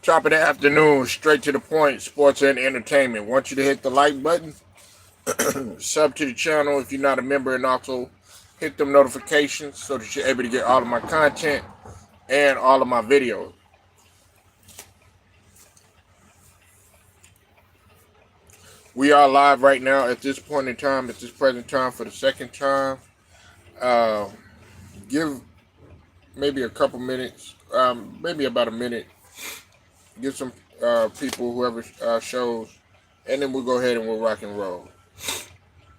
Top of the afternoon, straight to the point, sports and entertainment. Want you to hit the like button, sub to the channel if you're not a member, and also hit them notifications so that you're able to get all of my content and all of my videos. We are live right now at this point in time, at this present time, for the second time. Uh, give maybe a couple minutes, maybe about a minute. Give some people, whoever shows, and then we'll go ahead and we'll rock and roll.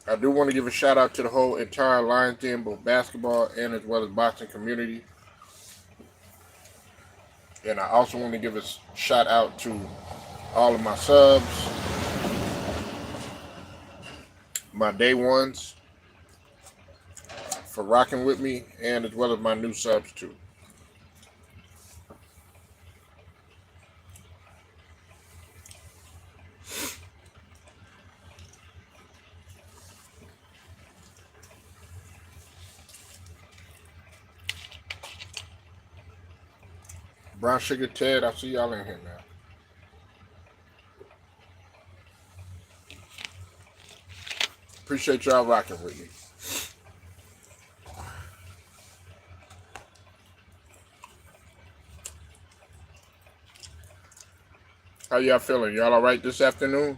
I do want to give a shout out to the whole entire Lions Den, both basketball and as well as boxing community. And I also want to give a shout out to all of my subs, my day ones, for rocking with me, and as well as my new subs too. Brown Sugar Ted, I see y'all in here now. Appreciate y'all rocking with me. How y'all feeling? Y'all all right this afternoon?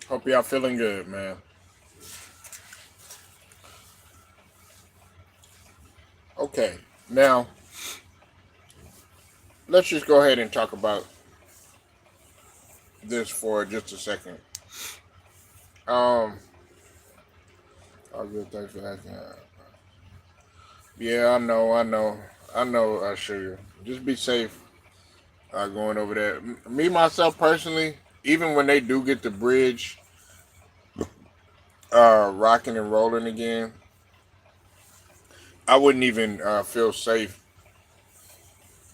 Hope y'all feeling good, man. Okay, now let's just go ahead and talk about this for just a second. All good. Thanks for asking. Yeah, I know. Sugar. Just be safe going over there. Me myself personally, even when they do get the bridge rocking and rolling again, I wouldn't even feel safe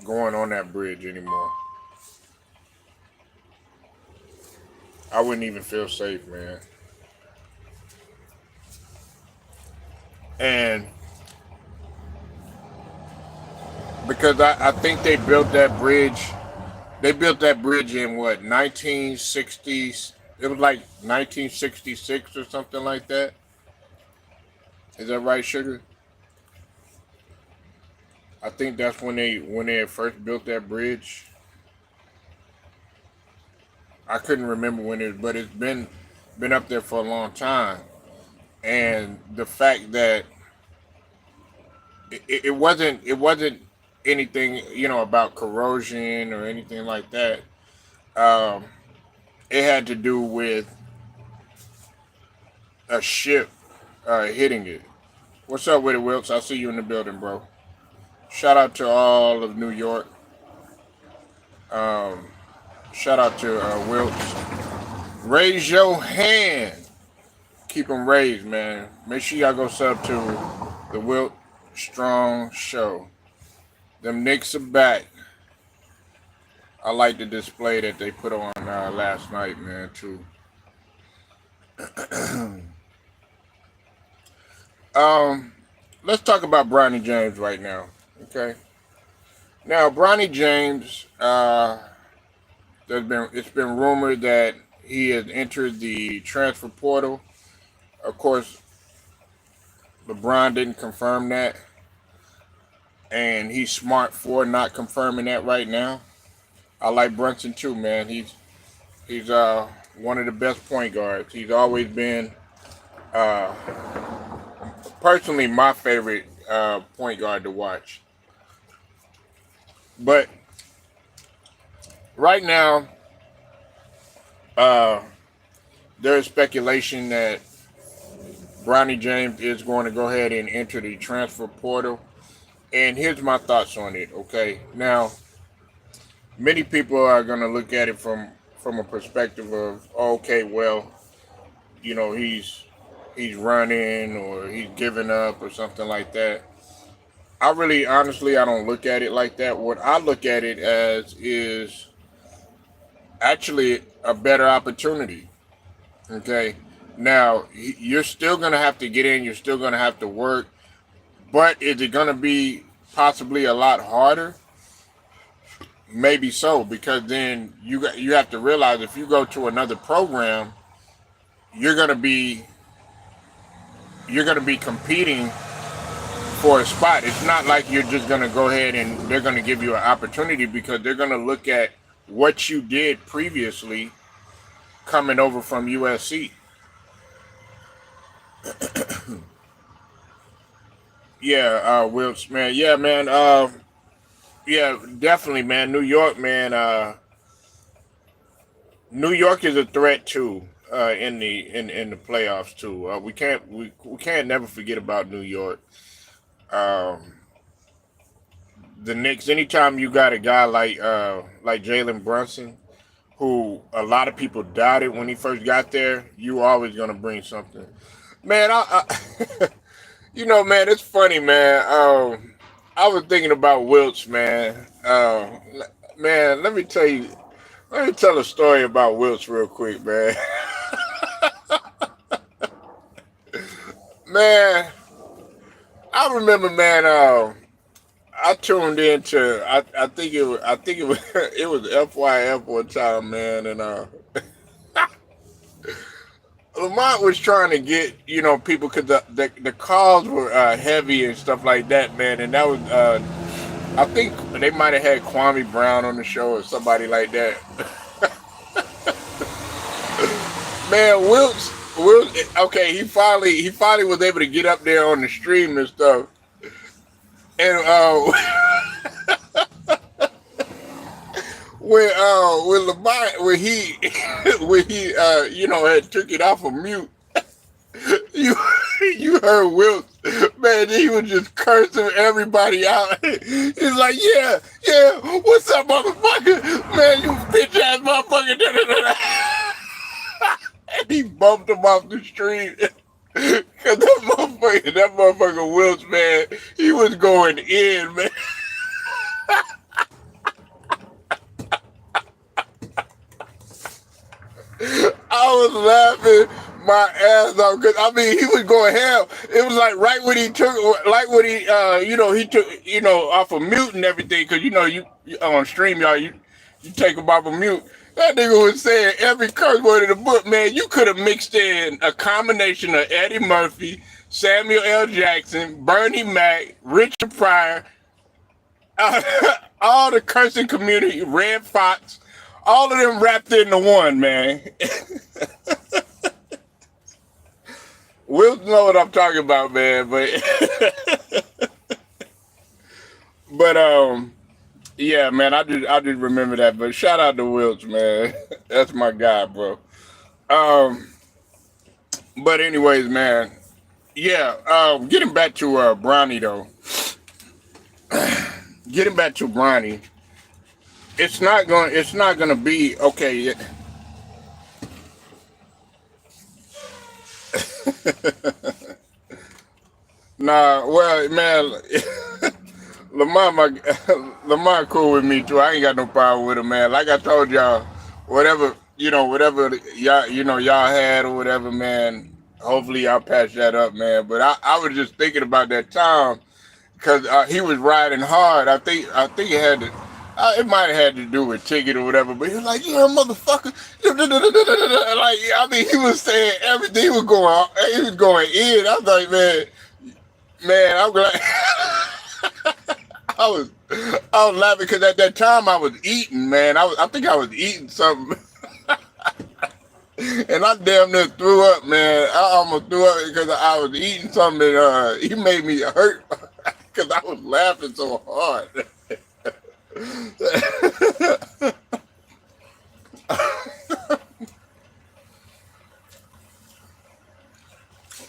going on that bridge anymore. I wouldn't even feel safe, man. And because I think they built that bridge. They built that bridge in what, 1960s? It was like 1966 or something like that. Is that right, Sugar? I think that's when they had first built that bridge. I couldn't remember when it, but it's been up there for a long time. And the fact that it wasn't anything about corrosion or anything like that. Um, it had to do with a ship hitting it. What's up with it, Wilkes? I see you in the building, bro. Shout out to all of New York. Um, Shout out to Wilkes. Raise your hand. Keep them raised, man. Make sure y'all go sub to the Wilt Strong Show. Them Knicks are back. I like the display that they put on last night, man, too. Let's talk about Bronny James right now, okay? Now, Bronny James, it's been rumored that he has entered the transfer portal. Of course, LeBron didn't confirm that, and he's smart for not confirming that right now. I like Brunson too, man. He's one of the best point guards. He's always been uh, personally my favorite point guard to watch. But right now, there is speculation that Bronny James is going to go ahead and enter the transfer portal. And here's my thoughts on it, okay? Now, many people are going to look at it from a perspective of, okay, well, he's running or he's giving up or something like that. I really, honestly, I don't look at it like that. What I look at it as is actually a better opportunity. Okay. Now, you're still going to have to get in, you're still going to have to work, but is it going to be possibly a lot harder? Maybe so, because then you have to realize if you go to another program, you're going to be you're going to be competing for a spot. It's not like you're just going to go ahead and they're going to give you an opportunity, because they're going to look at what you did previously coming over from USC. Yeah, Wilkes, man. Yeah, man. Yeah, definitely, man. New York, man. New York is a threat too. In the playoffs too. We can't never forget about New York. Um, the Knicks. Anytime you got a guy like Jalen Brunson, who a lot of people doubted when he first got there, you always gonna bring something. Man, man, it's funny, man. I was thinking about Wilts, man. Man, let me tell a story about Wilts real quick, man. Man, I remember, man. I tuned into, I think it was, it was FYF one time, man, and Lamont was trying to get, people, because the calls were heavy and stuff like that, man, and that was, I think they might have had Kwame Brown on the show or somebody like that. Man, Wilts, okay, he finally was able to get up there on the stream and stuff, and when Lamont, when he had took it off of mute, you you heard Wilt, man, he was just cursing everybody out. He's like, yeah, yeah, what's up, motherfucker? Man, you bitch ass motherfucker. Da, da, da, da. And he bumped him off the street. Cause that motherfucker Wilts, man, he was going in, man. I was laughing my ass off, because I mean he was going ham. It was like right when he took, like when he took, off of mute and everything, because you on stream, y'all, you take him off of mute. That nigga was saying every curse word in the book, man. You could have mixed in a combination of Eddie Murphy, Samuel L. Jackson, Bernie Mac, Richard Pryor, uh, all the cursing community, Red Fox, all of them wrapped into one, man. We'll know what I'm talking about, man. But yeah, man, I did remember that. But shout out to Wilts, man. That's my guy, bro. Um, but anyways, man. Yeah. Getting back to Bronny though. Getting back to Bronny. It's not gonna be okay. Nah, well, man, Lamar, Lamar, cool with me too. I ain't got no problem with him, man. Like I told y'all, whatever y'all had or whatever, man. Hopefully y'all patch that up, man. But I was just thinking about that time, because he was riding hard. I think it had to. It might have had to do with ticket or whatever, but he was like, "Yeah, motherfucker." Like, I mean, he was saying everything. He was going in. I was like, man, I'm glad. I was, I was laughing, because at that time I was eating, man. I think I was eating something, and I damn near threw up, man. I almost threw up because I was eating something, and he made me hurt because I was laughing so hard.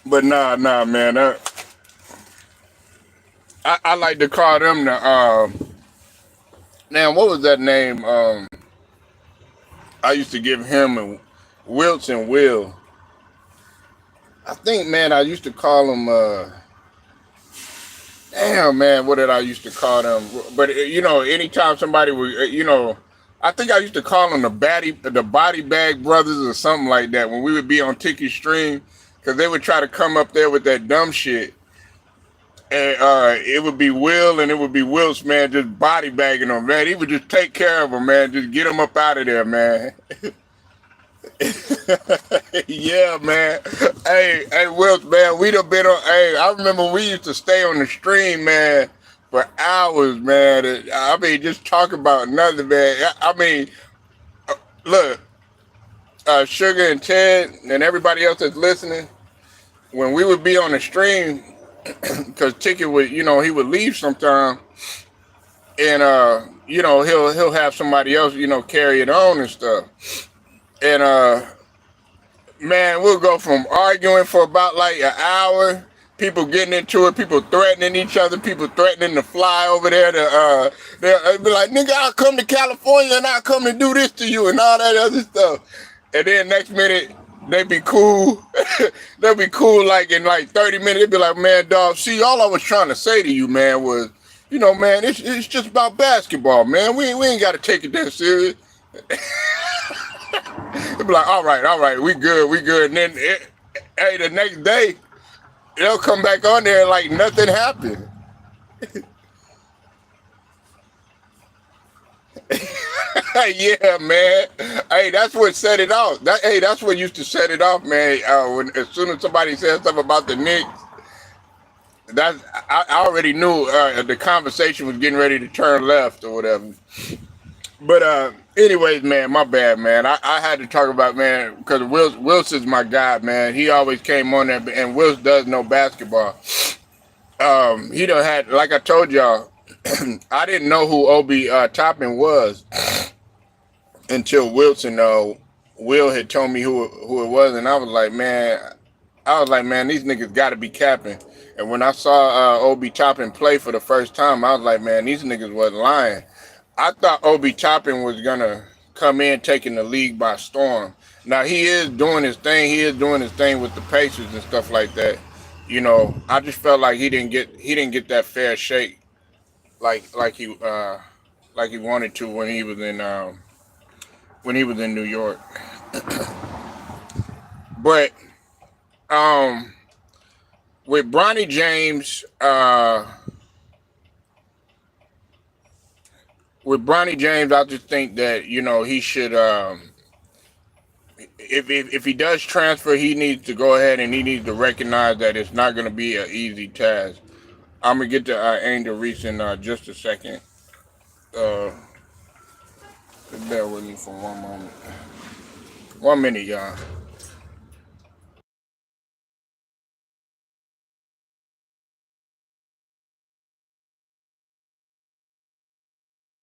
But nah, man. I like to call them the now, what was that name? I used to give him and Wilts and Will. I think, man, I used to call him Damn, man, what did I used to call them? But you know, anytime somebody would, you know, I think I used to call them the body bag brothers or something like that when we would be on Tiki Stream, because they would try to come up there with that dumb shit, and it would be Will and it would be Wilt's man just body bagging them, man. He would just take care of them, man, just get them up out of there, man. Yeah, man. Hey, Wilt, man, we'd have been on. Hey, I remember we used to stay on the stream, man, for hours, man. I mean, just talk about nothing, man. I mean, look, Sugar and Ted and everybody else that's listening, when we would be on the stream, because Ticket would, you know, he would leave sometime, and you know, he'll have somebody else, you know, carry it on and stuff, and man, we'll go from arguing for about like an hour, people getting into it, people threatening each other, people threatening to fly over there to they'll be like, nigga, I'll come to California and I'll come to do this to you and all that other stuff. And then next minute they be cool. They'll be cool like in like 30 minutes. They'll be like, man, dog, see, all I was trying to say to you, man, was, you know, man, it's just about basketball, man. We ain't gotta take it that serious. They'll be like, all right, we good. And then, hey, the next day, they'll come back on there like nothing happened. Yeah, man. Hey, that's what set it off. That's what used to set it off, man. As soon as somebody said something about the Knicks, I already knew the conversation was getting ready to turn left or whatever. But anyways, man, my bad, man. I had to talk about, man, because Wilson's my guy, man. He always came on there, and Wilson does know basketball. He done had, like I told y'all, I didn't know who Obi Toppin was until Will had told me who it was, and I was like, man, these niggas got to be capping. And when I saw Obi Toppin play for the first time, I was like, man, these niggas wasn't lying. I thought Obi Toppin was gonna come in taking the league by storm. Now he is doing his thing. He is doing his thing with the Pacers and stuff like that. You know, I just felt like he didn't get that fair shake like he wanted to when he was in New York. But with Bronny James, I just think that, you know, he should, if he does transfer, he needs to go ahead and he needs to recognize that it's not going to be an easy task. I'm gonna get to Angel Reese in just a second. Bear with me for one moment. 1 minute, y'all.